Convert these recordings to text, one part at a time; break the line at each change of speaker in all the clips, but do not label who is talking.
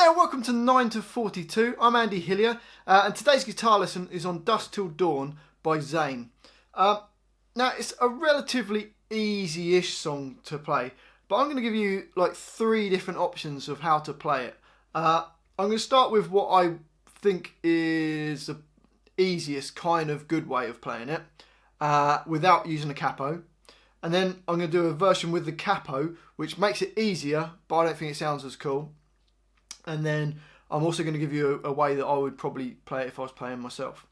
there, welcome to 9 to 42. I'm Andy Hillier, and today's guitar lesson is on Dusk Till Dawn by Zayn. Now, it's a relatively easy-ish song to play, but I'm going to give you like 3 different options of how to play it. I'm going to start with what I think is the easiest kind of good way of playing it, without using a capo. And then I'm going to do a version with the capo, which makes it easier, but I don't think it sounds as cool. And then I'm also going to give you a way that I would probably play it if I was playing myself.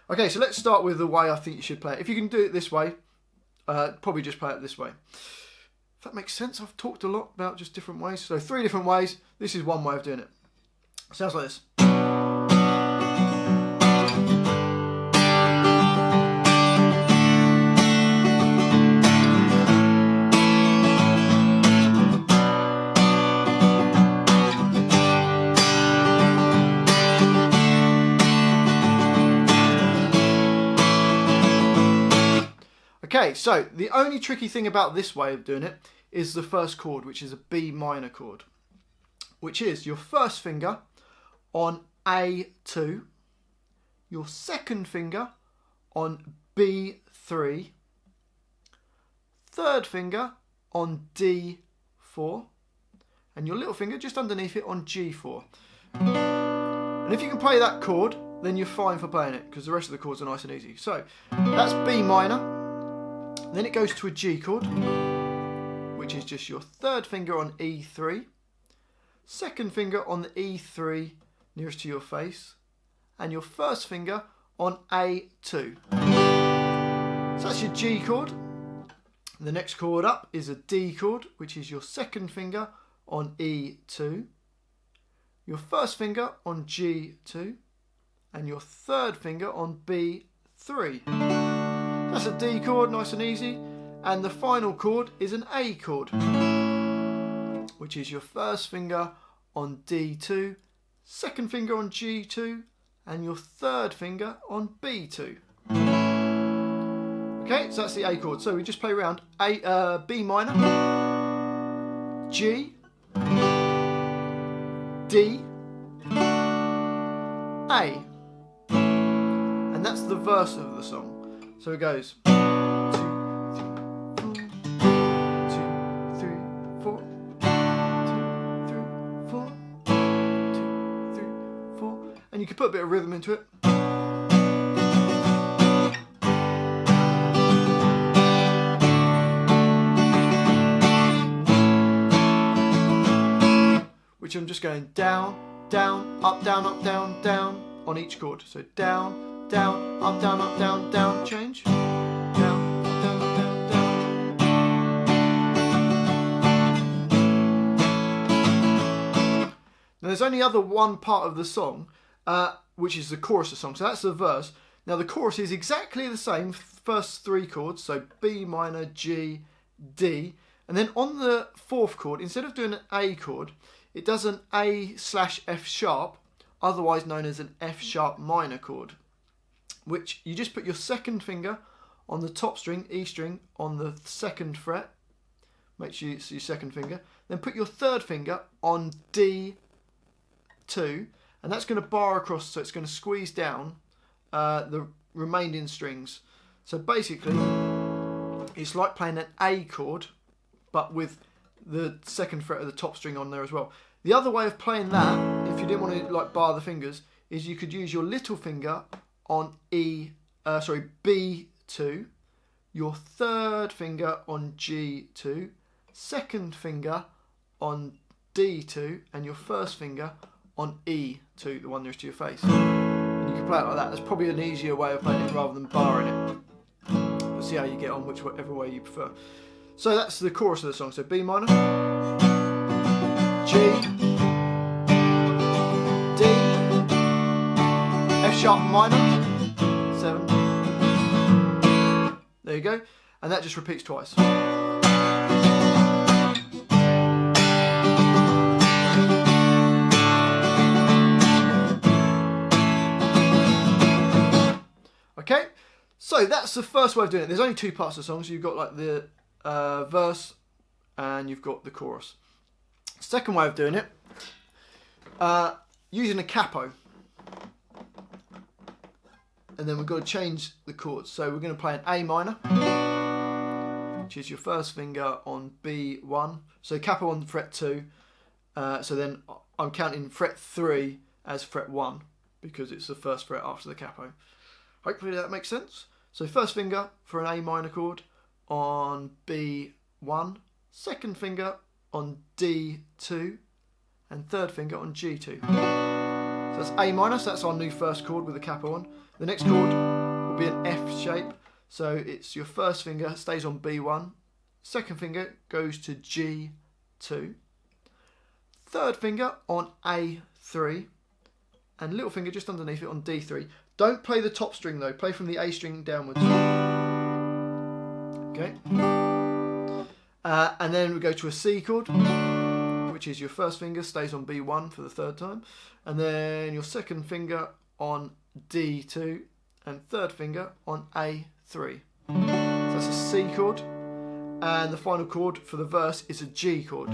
Okay, so let's start with the way I think you should play it. If you can do it this way, probably just play it this way. If that makes sense, I've talked a lot about just different ways. So 3 different ways. This is one way of doing it. Sounds like this. Okay, so the only tricky thing about this way of doing it is the first chord, which is a B minor chord, which is your first finger on A2, your second finger on B3, third finger on D4, and your little finger just underneath it on G4. And if you can play that chord, then you're fine for playing it, because the rest of the chords are nice and easy. So that's B minor. Then it goes to a G chord, which is just your third finger on E3, second finger on the E3 nearest to your face, and your first finger on A2. So that's your G chord. The next chord up is a D chord, which is your second finger on E2, your first finger on G2, and your third finger on B3. That's a D chord, nice and easy. And the final chord is an A chord, which is your first finger on D2, second finger on G2, and your third finger on B2. Okay, so that's the A chord. So we just play around B minor, G, D, A. And that's the verse of the song. So it goes 2, 3, 4, 2, 3, 4, 2, 3, 4, 2, 3, 4, and you can put a bit of rhythm into it. Which I'm just going down, down, up, down, down on each chord. So down, down, up, down, down, change. Down, up, down, down. Now there's only one part of the song, which is the chorus of the song. So that's the verse. Now the chorus is exactly the same, first 3 chords. So B minor, G, D. And then on the 4th chord, instead of doing an A chord, it does an A/F sharp, otherwise known as an F sharp minor chord, which you just put your second finger on the top string, E string, on the 2nd fret. Make sure it's your second finger. Then put your third finger on D2, and that's going to bar across, so it's going to squeeze down the remaining strings. So basically, it's like playing an A chord, but with the 2nd fret of the top string on there as well. The other way of playing that, if you didn't want to like bar the fingers, is you could use your little finger on B2, your third finger on G2, second finger on D2, and your first finger on E2, the one nearest to your face. And you can play it like that. That's probably an easier way of playing it rather than barring it. We'll see how you get on, whichever way you prefer. So that's the chorus of the song. So B minor, G, D, F sharp minor, 7. There you go. And that just repeats twice. Okay, so that's the first way of doing it. There's only 2 parts of the song, so you've got like the verse and you've got the chorus. Second way of doing it using a capo. And then we've got to change the chords. So we're going to play an A minor, which is your first finger on B1. So capo on fret 2. So then I'm counting fret 3 as fret 1 because it's the first fret after the capo. Hopefully that makes sense. So first finger for an A minor chord on B1, second finger on D2, and third finger on G2. So that's A minor, so that's our new first chord with the capo on. The next chord will be an F shape, so it's your first finger stays on B1, second finger goes to G2, third finger on A3, and little finger just underneath it on D3. Don't play the top string though, play from the A string downwards. Okay. And then we go to a C chord, which is your first finger stays on B1 for the third time, and then your second finger on D2, and third finger on A3. So that's a C chord, and the final chord for the verse is a G chord.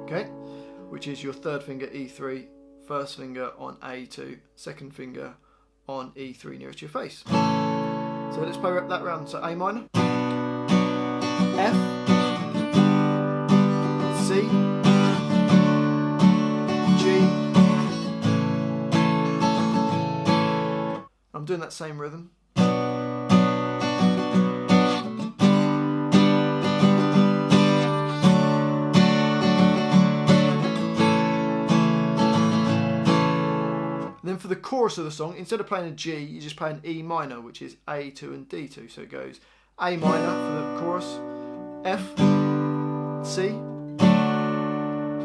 Okay, which is your third finger E3, first finger on A2, second finger on E3 nearest your face. So let's play that round. So A minor, F, C, G. I'm doing that same rhythm. Then for the chorus of the song, instead of playing a G, you just play an E minor, which is A2 and D2. So it goes A minor for the chorus, F, C,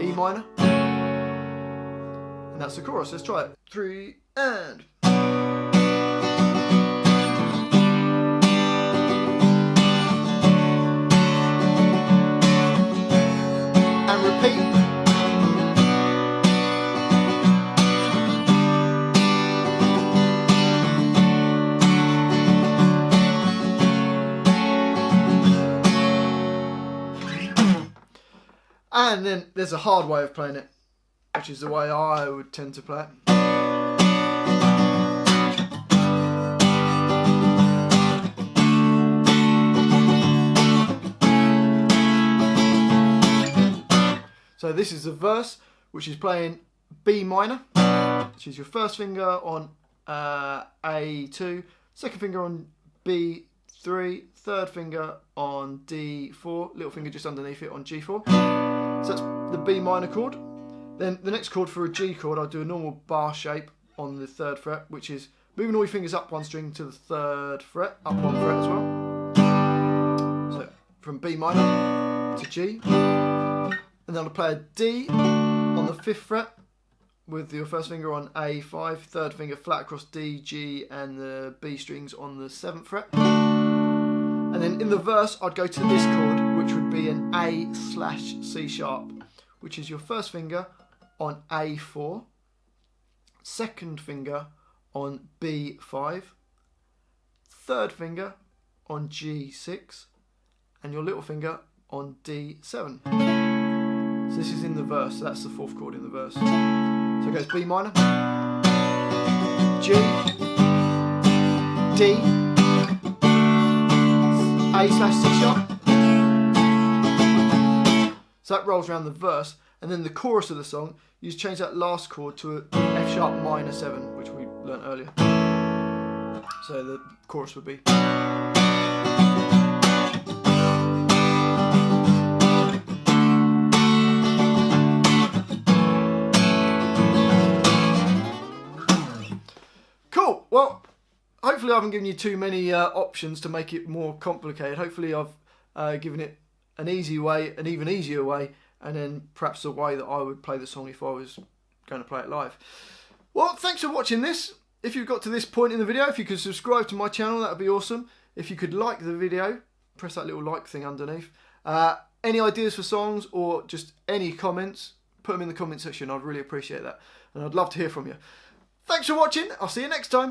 E minor, and that's the chorus. Let's try it. 3 and... and repeat. And then there's a hard way of playing it, which is the way I would tend to play it. So this is the verse, which is playing B minor, which is your first finger on A2, second finger on B3, third finger on D4, little finger just underneath it on G4. So that's the B minor chord. Then the next chord for a G chord, I'll do a normal bar shape on the third fret, which is moving all your fingers up one string to the third fret, up one fret as well. So from B minor to G. And then I'll play a D on the 5th fret with your first finger on A5, third finger flat across D, G and the B strings on the 7th fret. And then in the verse I'd go to this chord, which would be an A/C sharp, which is your first finger on A4, second finger on B5, third finger on G6 and your little finger on D7. So this is in the verse, so that's the 4th chord in the verse. So it goes B minor, G, D, A/C sharp. So that rolls around the verse, and then the chorus of the song, you just change that last chord to an F sharp minor 7, which we learnt earlier. So the chorus would be... Cool. Well, hopefully I haven't given you too many options to make it more complicated. Hopefully I've given it an easy way, an even easier way, and then perhaps the way that I would play the song if I was going to play it live. Well, thanks for watching this. If you've got to this point in the video, if you could subscribe to my channel, that would be awesome. If you could like the video, press that little like thing underneath. Any ideas for songs or just any comments, put them in the comment section. I'd really appreciate that. And I'd love to hear from you. Thanks for watching. I'll see you next time.